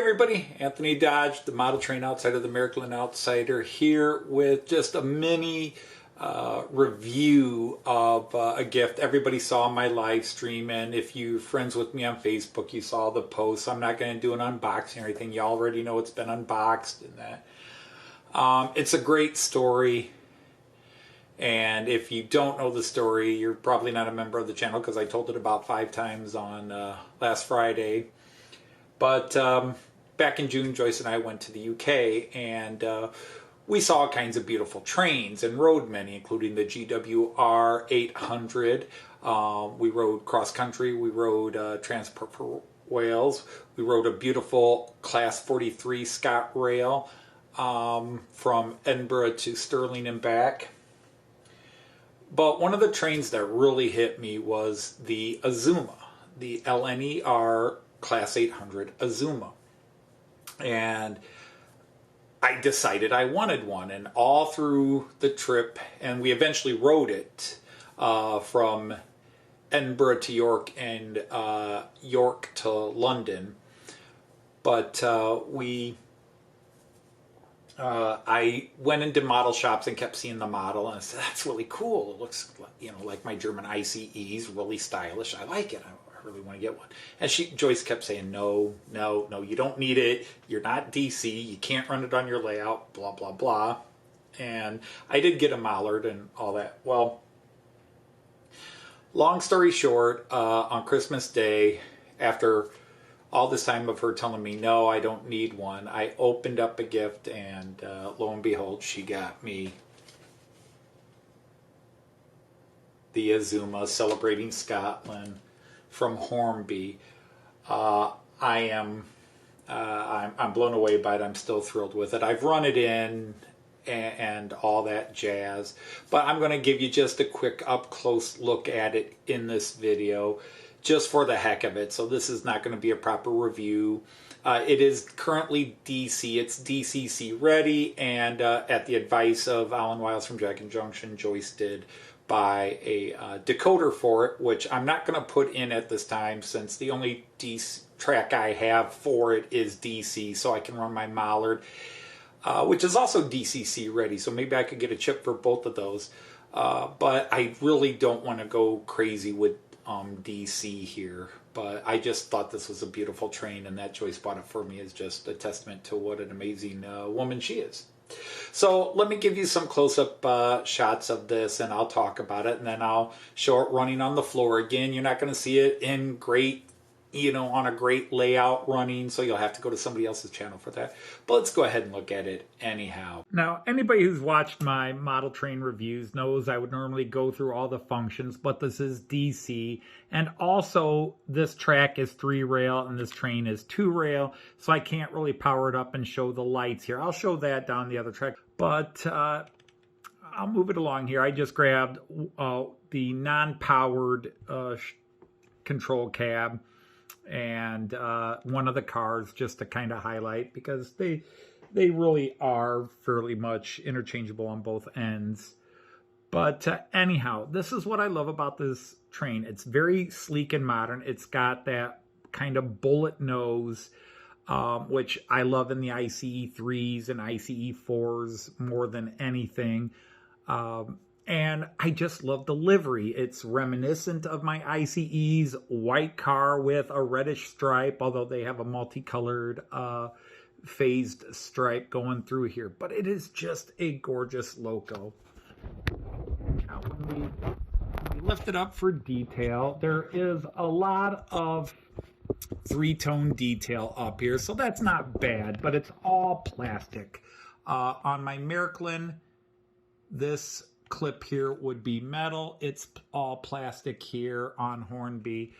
everybody, Anthony Dodge, the model train outsider, the Miracle Outsider, here with just a mini review of a gift everybody saw my live stream. And if you're friends with me on Facebook, you saw the post. I'm not going to do an unboxing or anything. You already know it's been unboxed and that. It's a great story. And if you don't know the story, you're probably not a member of the channel because I told it about 5 times on last Friday. But back in June, Joyce and I went to the UK, and we saw all kinds of beautiful trains and rode many, including the GWR 800. We rode cross country. We rode Transport for Wales. We rode a beautiful Class 43 ScotRail from Edinburgh to Stirling and back. But one of the trains that really hit me was the Azuma, the LNER Class 800 Azuma. And I decided I wanted one, and all through the trip, and we eventually rode it from Edinburgh to York and York to London. But I went into model shops and kept seeing the model, and I said, that's really cool. It looks, you know, like my German ICEs, really stylish. I like it. I really want to get one. And Joyce kept saying, no, you don't need it. You're not DC. You can't run it on your layout, blah, blah, blah. And I did get a Mallard and all that. Well, long story short, on Christmas Day, after all this time of her telling me, no, I don't need one, I opened up a gift, and lo and behold, she got me the Azuma Celebrating Scotland from Hornby. I'm blown away by it. I'm still thrilled with it. I've run it in and all that jazz, but I'm going to give you just a quick up close look at it in this video, just for the heck of it. So this is not going to be a proper review. It is currently DC. It's DCC ready, and at the advice of Alan Wiles from Jack and Junction, Joyce did buy a decoder for it, which I'm not going to put in at this time since the only DC track I have for it is DC, so I can run my Mallard, which is also DCC ready, so maybe I could get a chip for both of those. But I really don't want to go crazy with DC here, but I just thought this was a beautiful train, and that Joyce bought it for me is just a testament to what an amazing woman she is. So let me give you some close-up shots of this, and I'll talk about it, and then I'll show it running on the floor. Again, you're not going to see it in great, you know, on a great layout running, so you'll have to go to somebody else's channel for that. But let's go ahead and look at it anyhow. Now, anybody who's watched my model train reviews knows I would normally go through all the functions, but this is DC, and also this track is 3-rail and this train is 2-rail, so I can't really power it up and show the lights here. I'll show that down the other track, but I'll move it along here. I just grabbed the non-powered control cab and one of the cars just to kind of highlight, because they really are fairly much interchangeable on both ends. But anyhow, this is what I love about this train. It's very sleek and modern. It's got that kind of bullet nose, which I love in the ICE 3s and ICE 4s more than anything. And I just love the livery. It's reminiscent of my ICE's white car with a reddish stripe, although they have a multicolored phased stripe going through here. But it is just a gorgeous loco. Now, when we lift it up for detail, there is a lot of 3-tone detail up here, so that's not bad, but it's all plastic. On my Miracle, this clip here would be metal. It's all plastic here on Hornby,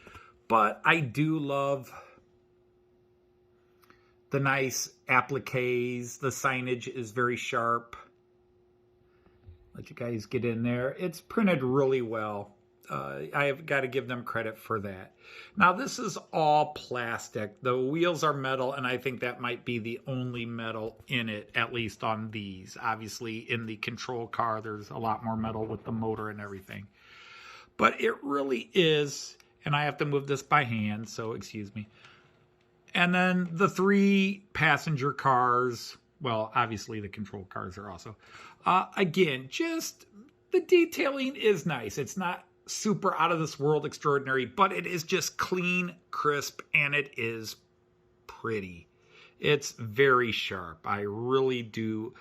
but I do love the nice appliques. The signage is very sharp. Let you guys get in there. It's printed really well. I have got to give them credit for that. Now, this is all plastic. The wheels are metal, and I think that might be the only metal in it, at least on these. Obviously, in the control car, there's a lot more metal with the motor and everything. But it really is, and I have to move this by hand, so excuse me. And then the 3 passenger cars, well, obviously the control cars are also. Again, just the detailing is nice. It's not super out of this world extraordinary, but it is just clean, crisp, and it is pretty. It's very sharp. I really do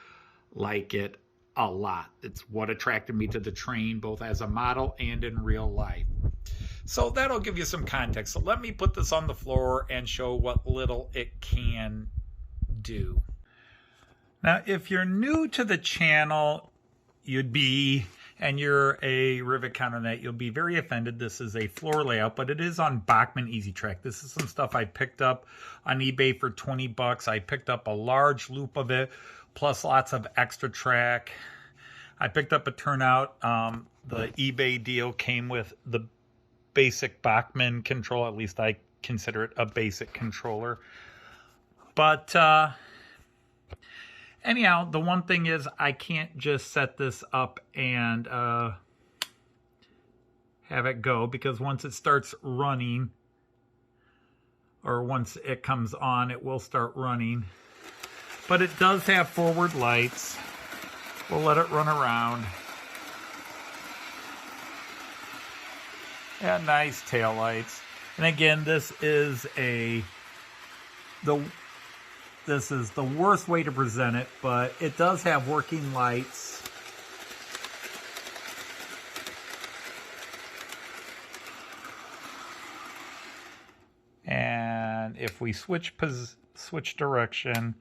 like it a lot. It's what attracted me to the train, both as a model and in real life. So that'll give you some context. So let me put this on the floor and show what little it can do. Now, if you're new to the channel, and you're a rivet counternet, you'll be very offended. This is a floor layout, but it is on Bachmann Easy Track. This is some stuff I picked up on eBay for 20 bucks. I picked up a large loop of it, plus lots of extra track. I picked up a turnout. The eBay deal came with the basic Bachmann control. At least I consider it a basic controller. But anyhow, the one thing is I can't just set this up and have it go, because once it starts running, or once it comes on, it will start running. But it does have forward lights. We'll let it run around. Yeah, nice tail lights. And again, this is the worst way to present it, but it does have working lights. And if we switch direction,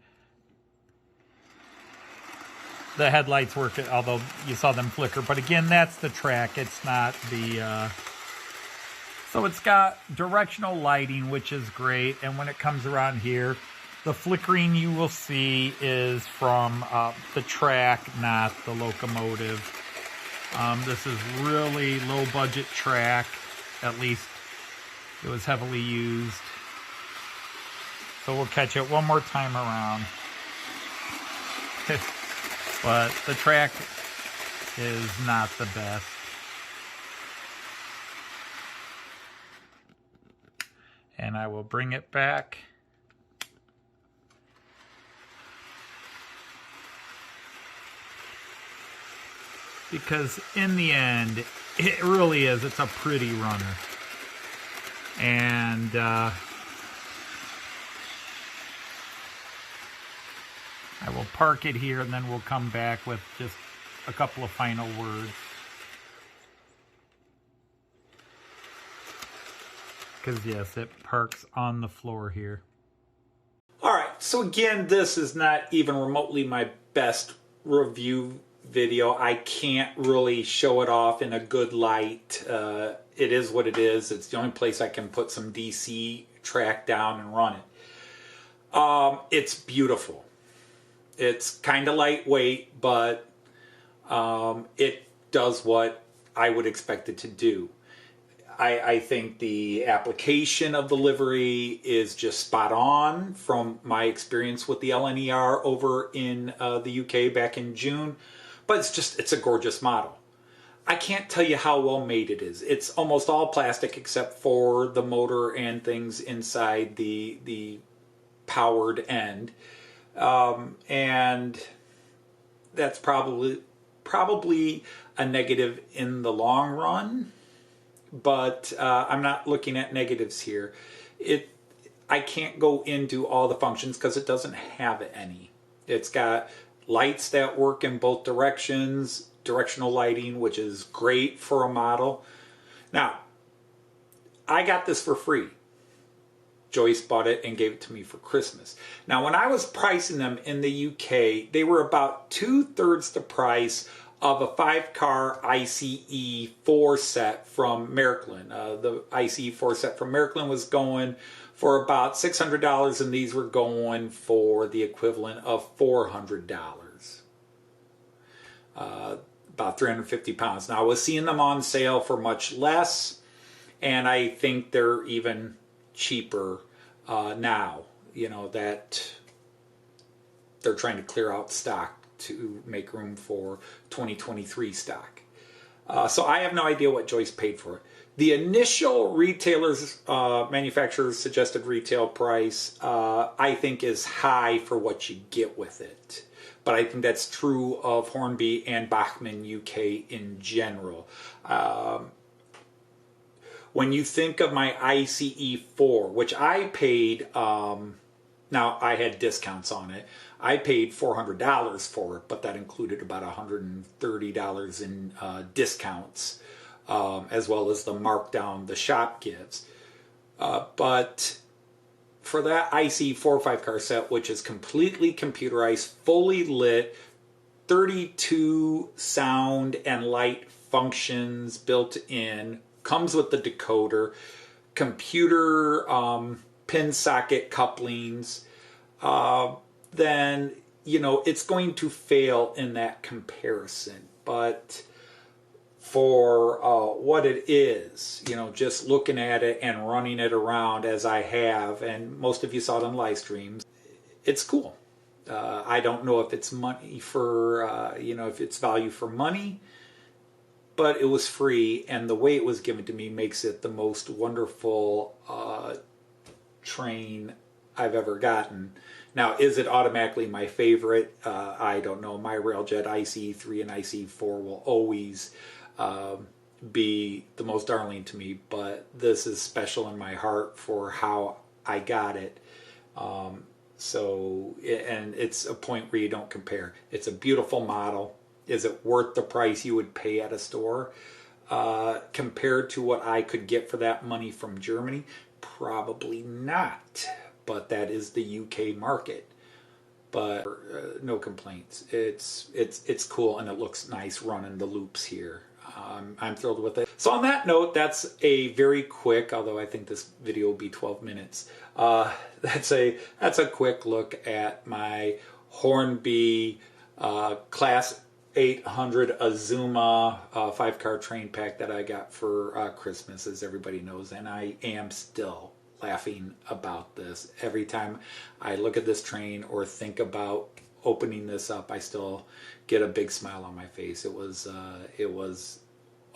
the headlights work, although you saw them flicker. But again, that's the track. It's not the... So it's got directional lighting, which is great. And when it comes around here, the flickering you will see is from the track, not the locomotive. This is really low budget track. At least it was heavily used. So we'll catch it one more time around. But the track is not the best. And I will bring it back. Because in the end, it really is. It's a pretty runner. And I will park it here, and then we'll come back with just a couple of final words. Because yes, it parks on the floor here. All right, so again, this is not even remotely my best review video. I can't really show it off in a good light. It is what it is. It's the only place I can put some DC track down and run it. It's beautiful. It's kind of lightweight, but it does what I would expect it to do. I think the application of the livery is just spot on from my experience with the LNER over in the UK back in June. But it's a gorgeous model. I can't tell you how well made it is. It's almost all plastic except for the motor and things inside the powered end. And that's probably a negative in the long run. But I'm not looking at negatives here. I can't go into all the functions because it doesn't have any. It's got lights that work in both directions, directional lighting, which is great for a model. Now, I got this for free. Joyce bought it and gave it to me for Christmas. Now, when I was pricing them in the UK, they were about 2/3 the price of a 5-car ICE 4 set from Merklin. The ICE 4 set from Merklin was going for about $600, and these were going for the equivalent of $400. About 350 pounds. Now, I was seeing them on sale for much less, and I think they're even cheaper now. You know, that they're trying to clear out stock to make room for 2023 stock. So I have no idea what Joyce paid for it. The initial retailer's manufacturer's suggested retail price, I think, is high for what you get with it. But I think that's true of Hornby and Bachmann UK in general. When you think of my ICE4, which I paid, now I had discounts on it. I paid $400 for it, but that included about $130 in discounts, as well as the markdown the shop gives. But for that IC 4-5 car set, which is completely computerized, fully lit, 32 sound and light functions built in, comes with the decoder, computer pin socket couplings, then, you know, it's going to fail in that comparison. But for what it is, you know, just looking at it and running it around as I have, and most of you saw it on live streams, it's cool. I don't know if it's money for, you know, if it's value for money, but it was free, and the way it was given to me makes it the most wonderful train I've ever gotten. Now, is it automatically my favorite? I don't know. My Railjet ICE3 and ICE4 will always be the most darling to me, but this is special in my heart for how I got it. So, and it's a point where you don't compare. It's a beautiful model. Is it worth the price you would pay at a store? Compared to what I could get for that money from Germany? Probably not. But that is the UK market. But no complaints. It's cool, and it looks nice running the loops here. I'm thrilled with it. So on that note, that's a very quick, although I think this video will be 12 minutes. That's a quick look at my Hornby Class 800 Azuma 5-car train pack that I got for Christmas, as everybody knows, and I am still laughing about this. Every time I look at this train or think about opening this up, I still get a big smile on my face. It was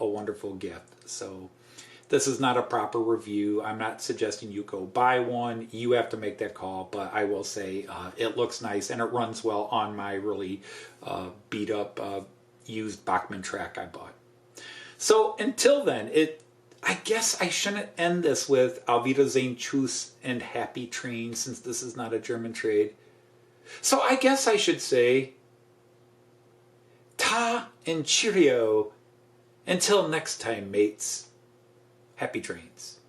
a wonderful gift. So this is not a proper review. I'm not suggesting you go buy one. You have to make that call, but I will say it looks nice and it runs well on my really beat up used Bachmann track I bought. So until then, I guess I shouldn't end this with Auf Wiedersehen, Tschüss, and happy train, since this is not a German trade. So I guess I should say ta and cheerio. Until next time, mates. Happy trains.